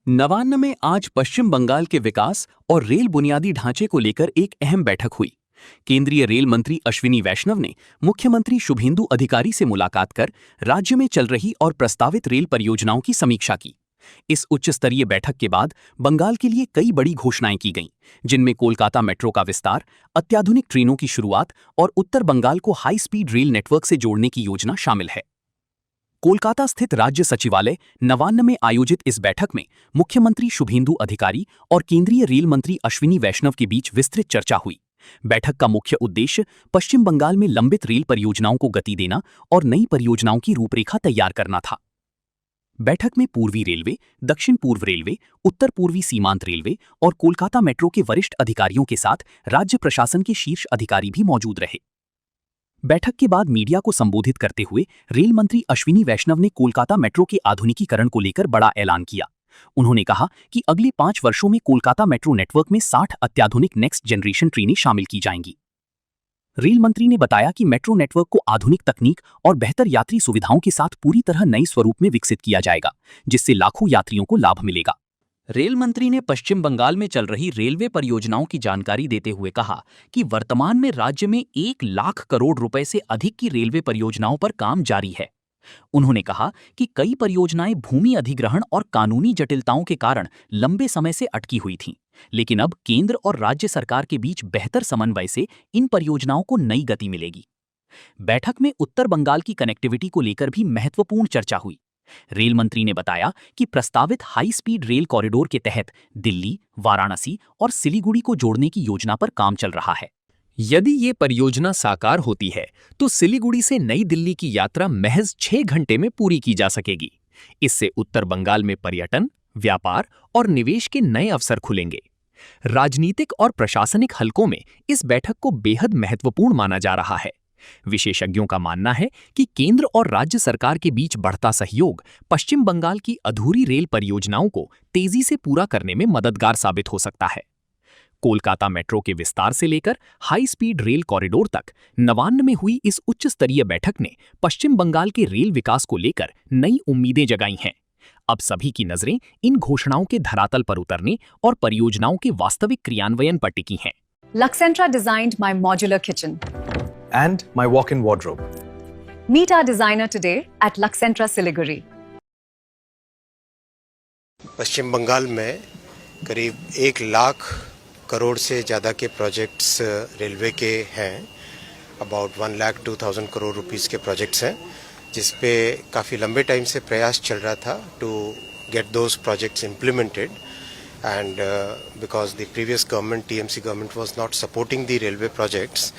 नवान्न में आज पश्चिम बंगाल के विकास और रेल बुनियादी ढांचे को लेकर एक अहम बैठक हुई। केंद्रीय रेल मंत्री अश्विनी वैष्णव ने मुख्यमंत्री शुभेंदु अधिकारी से मुलाकात कर राज्य में चल रही और प्रस्तावित रेल परियोजनाओं की समीक्षा की। इस उच्च स्तरीय बैठक के बाद बंगाल के लिए कई बड़ी घोषणाएं की गईं, जिनमें कोलकाता मेट्रो का विस्तार, अत्याधुनिक ट्रेनों की शुरुआत और उत्तर बंगाल को हाई स्पीड रेल नेटवर्क से जोड़ने की योजना शामिल है। कोलकाता स्थित राज्य सचिवालय नवान्न में आयोजित इस बैठक में मुख्यमंत्री शुभेंदु अधिकारी और केंद्रीय रेल मंत्री अश्विनी वैष्णव के बीच विस्तृत चर्चा हुई। बैठक का मुख्य उद्देश्य पश्चिम बंगाल में लंबित रेल परियोजनाओं को गति देना और नई परियोजनाओं की रूपरेखा तैयार करना था। बैठक में पूर्वी रेलवे, दक्षिण पूर्व रेलवे, उत्तर पूर्वी सीमांत रेलवे और कोलकाता मेट्रो के वरिष्ठ अधिकारियों के साथ राज्य प्रशासन के शीर्ष अधिकारी भी मौजूद रहे। बैठक के बाद मीडिया को संबोधित करते हुए रेल मंत्री अश्विनी वैष्णव ने कोलकाता मेट्रो के आधुनिकीकरण को लेकर बड़ा ऐलान किया। उन्होंने कहा कि अगले 5 वर्षों में कोलकाता मेट्रो नेटवर्क में 60 अत्याधुनिक नेक्स्ट जनरेशन ट्रेनें शामिल की जाएंगी। रेल मंत्री ने बताया कि मेट्रो नेटवर्क को आधुनिक तकनीक और बेहतर यात्री सुविधाओं के साथ पूरी तरह नए स्वरूप में विकसित किया जाएगा, जिससे लाखों यात्रियों को लाभ मिलेगा। रेल मंत्री ने पश्चिम बंगाल में चल रही रेलवे परियोजनाओं की जानकारी देते हुए कहा कि वर्तमान में राज्य में 1 लाख करोड़ रुपए से अधिक की रेलवे परियोजनाओं पर काम जारी है। उन्होंने कहा कि कई परियोजनाएं भूमि अधिग्रहण और कानूनी जटिलताओं के कारण लंबे समय से अटकी हुई थीं, लेकिन अब केंद्र और राज्य सरकार के बीच बेहतर समन्वय से इन परियोजनाओं को नई गति मिलेगी। बैठक में उत्तर बंगाल की कनेक्टिविटी को लेकर भी महत्वपूर्ण चर्चा हुई। रेल मंत्री ने बताया कि प्रस्तावित हाई स्पीड रेल कॉरिडोर के तहत दिल्ली, वाराणसी और सिलीगुड़ी को जोड़ने की योजना पर काम चल रहा है। यदि ये परियोजना साकार होती है तो सिलीगुड़ी से नई दिल्ली की यात्रा महज 6 घंटे में पूरी की जा सकेगी। इससे उत्तर बंगाल में पर्यटन, व्यापार और निवेश के नए अवसर खुलेंगे। राजनीतिक और प्रशासनिक हलकों में इस बैठक को बेहद महत्वपूर्ण माना जा रहा है। विशेषज्ञों का मानना है कि केंद्र और राज्य सरकार के बीच बढ़ता सहयोग पश्चिम बंगाल की अधूरी रेल परियोजनाओं को तेजी से पूरा करने में मददगार साबित हो सकता है। कोलकाता मेट्रो के विस्तार से लेकर हाई स्पीड रेल कॉरिडोर तक नवान्न में हुई इस उच्च स्तरीय बैठक ने पश्चिम बंगाल के रेल विकास को लेकर नई उम्मीदें जगाई हैं। अब सभी की नजरें इन घोषणाओं के धरातल पर उतरने और परियोजनाओं के वास्तविक क्रियान्वयन पर टिकी हैं। Luxentra designed my modular kitchen and my walk-in wardrobe. Meet our designer today at Luxentra Siliguri. पश्चिम बंगाल में करीब 1 लाख करोड़ से ज़्यादा के प्रोजेक्ट्स रेलवे के हैं। अबाउट 1,02,000 करोड़ रुपीस के प्रोजेक्ट्स हैं, जिस पे काफ़ी लंबे टाइम से प्रयास चल रहा था to get those projects implemented, and because the previous government, TMC government, was not supporting the railway projects.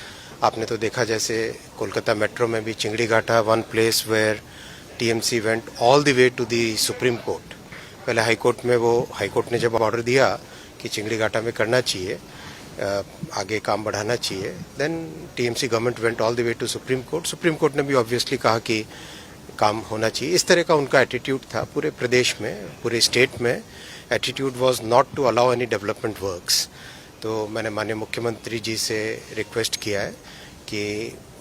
आपने तो देखा जैसे कोलकाता मेट्रो में भी Chingri Ghata, one place where TMC went all the way to the supreme court. पहले हाई कोर्ट में high court ने जब ऑर्डर दिया कि चिंगड़ी घाटा में करना चाहिए, आगे काम बढ़ाना चाहिए, then TMC government went all the way to supreme court. Supreme court ने भी ऑब्वियसली कहा कि काम होना चाहिए। इस तरह का उनका एटीट्यूड था पूरे प्रदेश में, पूरे स्टेट में। Attitude was not to allow any development works. तो मैंने माननीय मुख्यमंत्री जी से रिक्वेस्ट किया है कि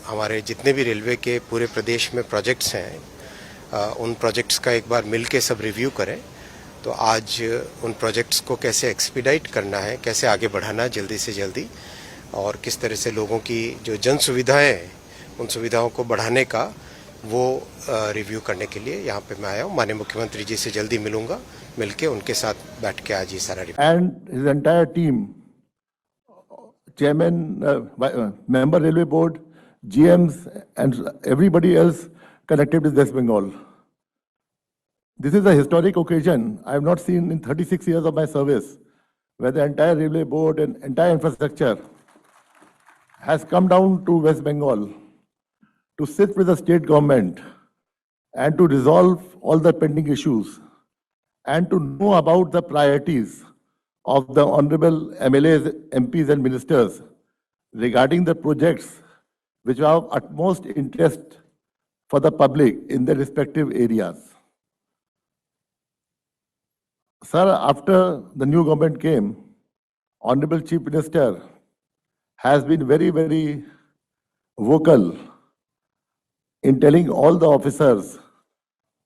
हमारे जितने भी रेलवे के पूरे प्रदेश में प्रोजेक्ट्स हैं, उन प्रोजेक्ट्स का एक बार मिल के सब रिव्यू करें। तो आज उन प्रोजेक्ट्स को कैसे एक्सपीडाइट करना है, कैसे आगे बढ़ाना है जल्दी से जल्दी, और किस तरह से लोगों की जो जन सुविधाएँ हैं उन सुविधाओं को बढ़ाने का वो रिव्यू करने के लिए यहाँ पे मैं आया हूँ। माननीय मुख्यमंत्री जी से जल्दी मिलूंगा, मिलके उनके साथ बैठ के आज ये सारा review. And his entire team, chairman, member railway board, GMs and everybody else connected with West Bengal. This is a historic occasion I have not seen in 36 years of my service, where the entire railway board and entire infrastructure has come down to West Bengal to sit with the state government and to resolve all the pending issues and to know about the priorities of the honorable MLAs, MPs and ministers regarding the projects which are of utmost interest for the public in their respective areas. Sir, after the new government came, Honorable Chief Minister has been very, very vocal in telling all the officers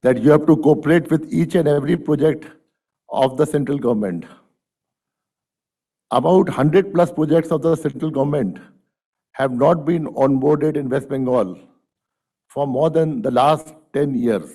that you have to cooperate with each and every project of the central government. About 100 plus projects of the central government have not been onboarded in West Bengal for more than the last 10 years.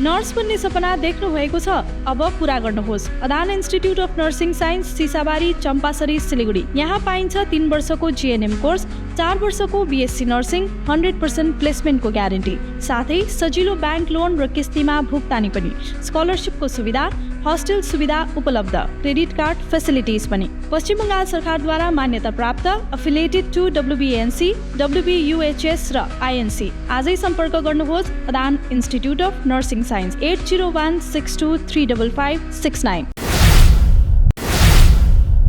Nurse बन्ने सपना देख्नु भएको छ, अब पूरा गर्नुहोस्। अदान institute of nursing science, Sisabari, Champasari, Siliguri. यहाँ पाइन्छ 3 वर्षको जीएनएम कोर्स, 4 वर्षको बीएससी नर्सिङ, 100% प्लेसमेन्टको ग्यारेन्टी, साथै सजिलो ब्याङ्क लोन र किस्तीमा भुक्तानी पनि, स्कलरसिपको सुविधा, हस्टेल सुविधा उपलब्ध, क्रेडिट कार्ड फेसिलिटिज पनि। पश्चिम बङ्गाल सरकारद्वारा मान्यता प्राप्त, एफिलिएटेड टु WBNC, WBUHS र INC। आजै सम्पर्क गर्नुहोस् अदान इन्स्टिट्युट अफ नर्सिङ साइन्स 80162355669।